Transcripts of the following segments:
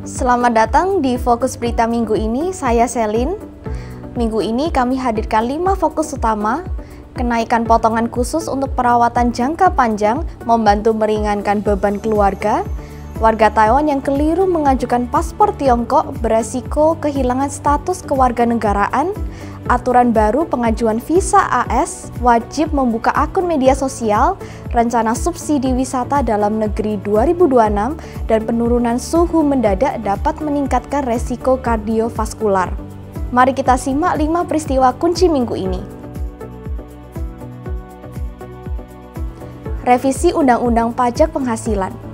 Selamat datang di Fokus Berita minggu ini, saya Selin. Minggu ini kami hadirkan 5 fokus utama. Kenaikan potongan khusus untuk perawatan jangka panjang membantu meringankan beban keluarga. Warga Taiwan yang keliru mengajukan paspor Tiongkok beresiko kehilangan status kewarganegaraan. Aturan baru pengajuan visa AS, wajib membuka akun media sosial, rencana subsidi wisata dalam negeri 2026, dan penurunan suhu mendadak dapat meningkatkan resiko kardiovaskular. Mari kita simak 5 peristiwa kunci minggu ini. Revisi Undang-Undang Pajak Penghasilan.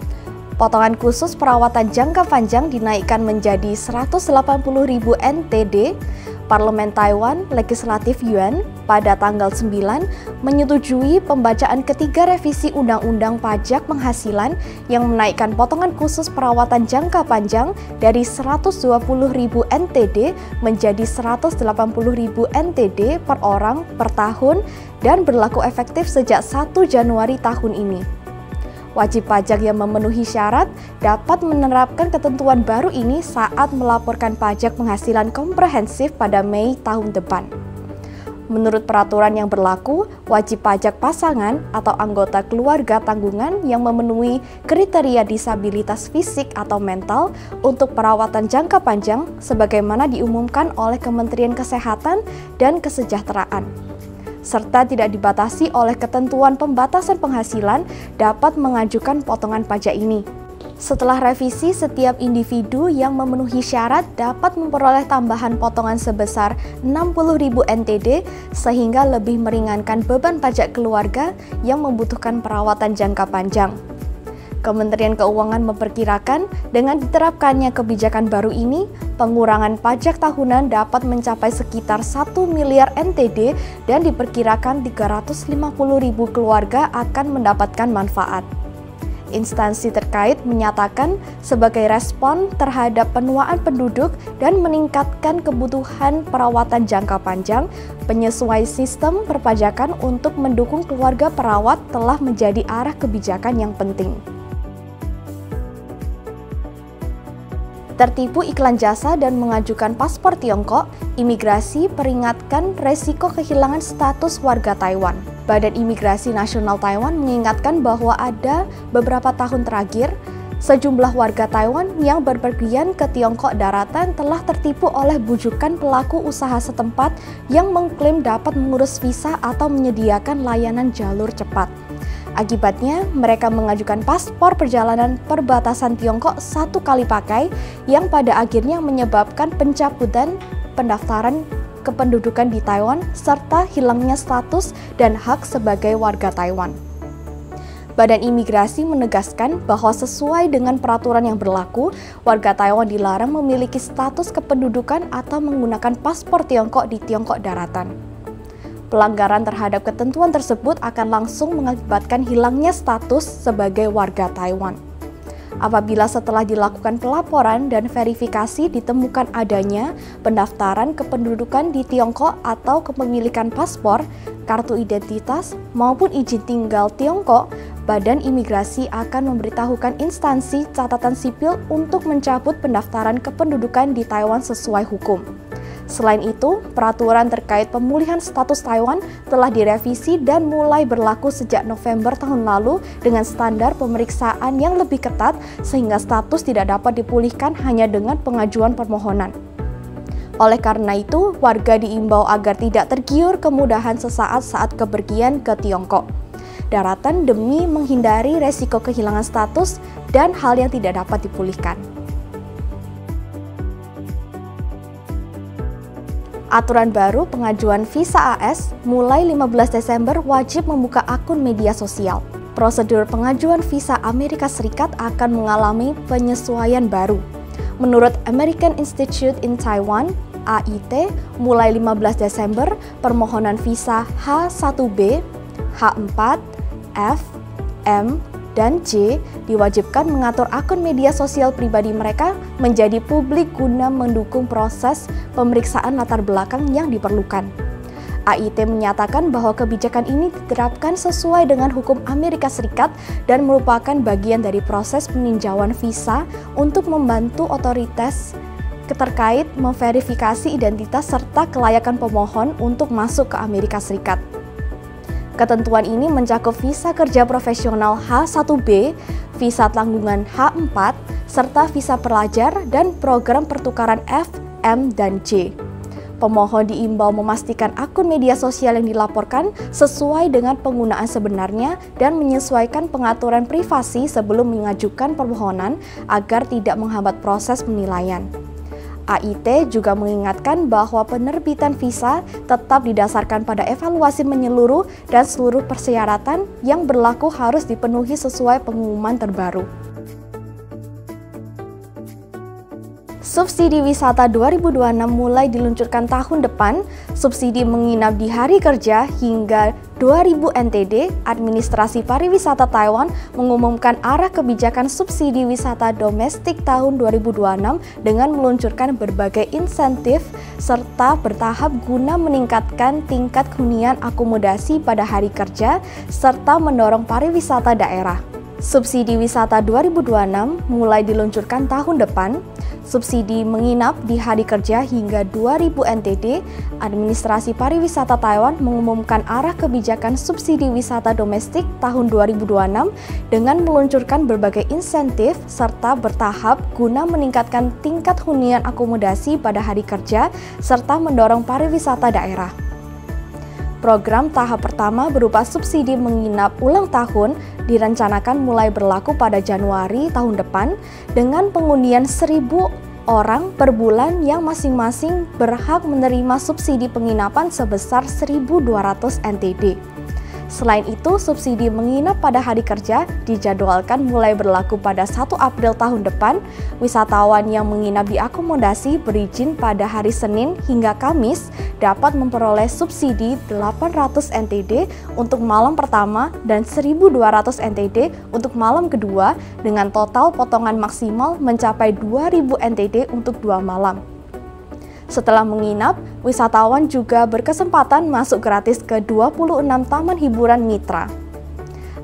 Potongan khusus perawatan jangka panjang dinaikkan menjadi 180.000 NTD. Parlemen Taiwan Legislatif Yuan pada tanggal 9 menyetujui pembacaan ketiga revisi Undang-Undang Pajak Penghasilan yang menaikkan potongan khusus perawatan jangka panjang dari 120.000 NTD menjadi 180.000 NTD per orang per tahun dan berlaku efektif sejak 1 Januari tahun ini. Wajib pajak yang memenuhi syarat dapat menerapkan ketentuan baru ini saat melaporkan pajak penghasilan komprehensif pada Mei tahun depan. Menurut peraturan yang berlaku, wajib pajak pasangan atau anggota keluarga tanggungan yang memenuhi kriteria disabilitas fisik atau mental untuk perawatan jangka panjang sebagaimana diumumkan oleh Kementerian Kesehatan dan Kesejahteraan, serta tidak dibatasi oleh ketentuan pembatasan penghasilan dapat mengajukan potongan pajak ini. Setelah revisi, setiap individu yang memenuhi syarat dapat memperoleh tambahan potongan sebesar 60.000 NTD sehingga lebih meringankan beban pajak keluarga yang membutuhkan perawatan jangka panjang. Kementerian Keuangan memperkirakan dengan diterapkannya kebijakan baru ini, pengurangan pajak tahunan dapat mencapai sekitar 1 miliar NTD dan diperkirakan 350.000 keluarga akan mendapatkan manfaat. Instansi terkait menyatakan sebagai respon terhadap penuaan penduduk dan meningkatkan kebutuhan perawatan jangka panjang, penyesuaian sistem perpajakan untuk mendukung keluarga perawat telah menjadi arah kebijakan yang penting. Tertipu iklan jasa dan mengajukan paspor Tiongkok, imigrasi peringatkan resiko kehilangan status warga Taiwan. Badan Imigrasi Nasional Taiwan mengingatkan bahwa ada beberapa tahun terakhir, sejumlah warga Taiwan yang berpergian ke Tiongkok daratan telah tertipu oleh bujukan pelaku usaha setempat yang mengklaim dapat mengurus visa atau menyediakan layanan jalur cepat. Akibatnya, mereka mengajukan paspor perjalanan perbatasan Tiongkok 1 kali pakai yang pada akhirnya menyebabkan pencabutan pendaftaran kependudukan di Taiwan serta hilangnya status dan hak sebagai warga Taiwan. Badan Imigrasi menegaskan bahwa sesuai dengan peraturan yang berlaku, warga Taiwan dilarang memiliki status kependudukan atau menggunakan paspor Tiongkok di Tiongkok daratan. Pelanggaran terhadap ketentuan tersebut akan langsung mengakibatkan hilangnya status sebagai warga Taiwan. Apabila setelah dilakukan pelaporan dan verifikasi ditemukan adanya pendaftaran kependudukan di Tiongkok atau kepemilikan paspor, kartu identitas, maupun izin tinggal Tiongkok, Badan Imigrasi akan memberitahukan instansi catatan sipil untuk mencabut pendaftaran kependudukan di Taiwan sesuai hukum. Selain itu, peraturan terkait pemulihan status Taiwan telah direvisi dan mulai berlaku sejak November tahun lalu dengan standar pemeriksaan yang lebih ketat sehingga status tidak dapat dipulihkan hanya dengan pengajuan permohonan. Oleh karena itu, warga diimbau agar tidak tergiur kemudahan sesaat saat kepergian ke Tiongkok daratan demi menghindari resiko kehilangan status dan hal yang tidak dapat dipulihkan. Aturan baru pengajuan visa AS mulai 15 Desember wajib membuka akun media sosial. Prosedur pengajuan visa Amerika Serikat akan mengalami penyesuaian baru. Menurut American Institute in Taiwan, AIT, mulai 15 Desember, permohonan visa H1B, H4, F, M, dan J diwajibkan mengatur akun media sosial pribadi mereka menjadi publik guna mendukung proses pemeriksaan latar belakang yang diperlukan. AIT menyatakan bahwa kebijakan ini diterapkan sesuai dengan hukum Amerika Serikat dan merupakan bagian dari proses peninjauan visa untuk membantu otoritas terkait memverifikasi identitas serta kelayakan pemohon untuk masuk ke Amerika Serikat. Ketentuan ini mencakup visa kerja profesional H1B, visa tanggungan H4, serta visa pelajar dan program pertukaran F, M, dan J. Pemohon diimbau memastikan akun media sosial yang dilaporkan sesuai dengan penggunaan sebenarnya dan menyesuaikan pengaturan privasi sebelum mengajukan permohonan agar tidak menghambat proses penilaian. AIT juga mengingatkan bahwa penerbitan visa tetap didasarkan pada evaluasi menyeluruh dan seluruh persyaratan yang berlaku harus dipenuhi sesuai pengumuman terbaru. Subsidi wisata 2026 mulai diluncurkan tahun depan. Subsidi menginap di hari kerja hingga 2.000 NTD. Administrasi Pariwisata Taiwan mengumumkan arah kebijakan subsidi wisata domestik tahun 2026 dengan meluncurkan berbagai insentif serta bertahap guna meningkatkan tingkat hunian akomodasi pada hari kerja serta mendorong pariwisata daerah. Subsidi wisata 2026 mulai diluncurkan tahun depan. Subsidi menginap di hari kerja hingga 2.000 NTD. Administrasi Pariwisata Taiwan mengumumkan arah kebijakan subsidi wisata domestik tahun 2026 dengan meluncurkan berbagai insentif serta bertahap guna meningkatkan tingkat hunian akomodasi pada hari kerja serta mendorong pariwisata daerah. Program tahap pertama berupa subsidi menginap ulang tahun direncanakan mulai berlaku pada Januari tahun depan dengan pengundian 1.000 orang per bulan yang masing-masing berhak menerima subsidi penginapan sebesar 1.200 NTD. Selain itu, subsidi menginap pada hari kerja dijadwalkan mulai berlaku pada 1 April tahun depan. Wisatawan yang menginap di akomodasi berizin pada hari Senin hingga Kamis dapat memperoleh subsidi 800 NTD untuk malam pertama dan 1.200 NTD untuk malam kedua dengan total potongan maksimal mencapai 2.000 NTD untuk 2 malam. Setelah menginap, wisatawan juga berkesempatan masuk gratis ke 26 taman hiburan mitra.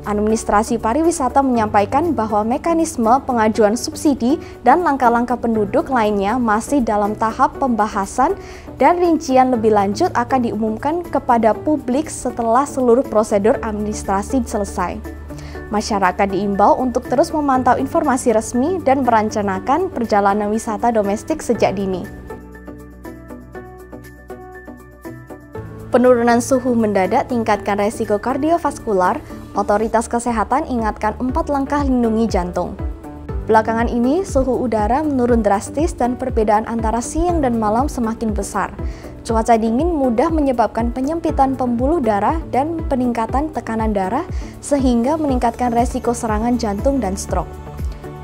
Administrasi Pariwisata menyampaikan bahwa mekanisme pengajuan subsidi dan langkah-langkah penduduk lainnya masih dalam tahap pembahasan dan rincian lebih lanjut akan diumumkan kepada publik setelah seluruh prosedur administrasi selesai. Masyarakat diimbau untuk terus memantau informasi resmi dan merencanakan perjalanan wisata domestik sejak dini. Penurunan suhu mendadak tingkatkan resiko kardiovaskular. Otoritas Kesehatan ingatkan 4 langkah lindungi jantung. Belakangan ini, suhu udara menurun drastis dan perbedaan antara siang dan malam semakin besar. Cuaca dingin mudah menyebabkan penyempitan pembuluh darah dan peningkatan tekanan darah sehingga meningkatkan resiko serangan jantung dan stroke.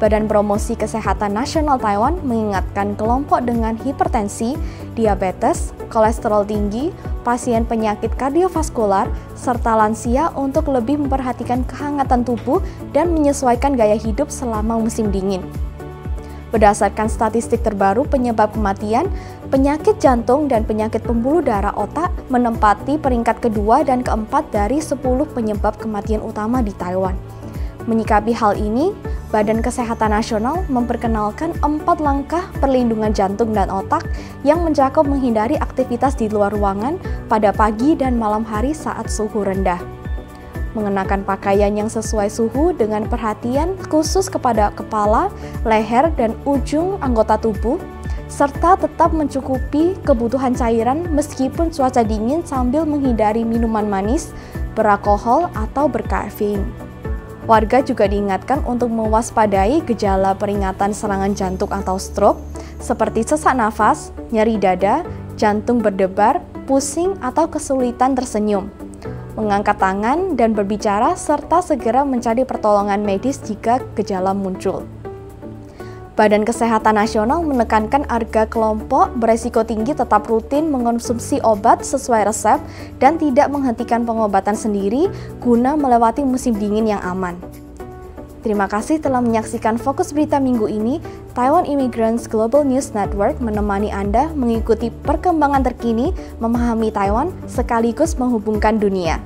Badan Promosi Kesehatan Nasional Taiwan mengingatkan kelompok dengan hipertensi, diabetes, kolesterol tinggi, pasien penyakit kardiovaskular, serta lansia untuk lebih memperhatikan kehangatan tubuh dan menyesuaikan gaya hidup selama musim dingin. Berdasarkan statistik terbaru penyebab kematian, penyakit jantung dan penyakit pembuluh darah otak menempati peringkat kedua dan keempat dari 10 penyebab kematian utama di Taiwan. Menyikapi hal ini, Badan Kesehatan Nasional memperkenalkan 4 langkah perlindungan jantung dan otak yang mencakup menghindari aktivitas di luar ruangan pada pagi dan malam hari saat suhu rendah. Mengenakan pakaian yang sesuai suhu dengan perhatian khusus kepada kepala, leher, dan ujung anggota tubuh, serta tetap mencukupi kebutuhan cairan meskipun cuaca dingin sambil menghindari minuman manis, beralkohol, atau berkafein. Warga juga diingatkan untuk mewaspadai gejala peringatan serangan jantung atau stroke, seperti sesak nafas, nyeri dada, jantung berdebar, pusing, atau kesulitan tersenyum. Mengangkat tangan dan berbicara, serta segera mencari pertolongan medis jika gejala muncul. Badan Kesehatan Nasional menekankan agar kelompok beresiko tinggi tetap rutin mengonsumsi obat sesuai resep dan tidak menghentikan pengobatan sendiri guna melewati musim dingin yang aman. Terima kasih telah menyaksikan Fokus Berita minggu ini. Taiwan Immigrants Global News Network menemani Anda mengikuti perkembangan terkini, memahami Taiwan, sekaligus menghubungkan dunia.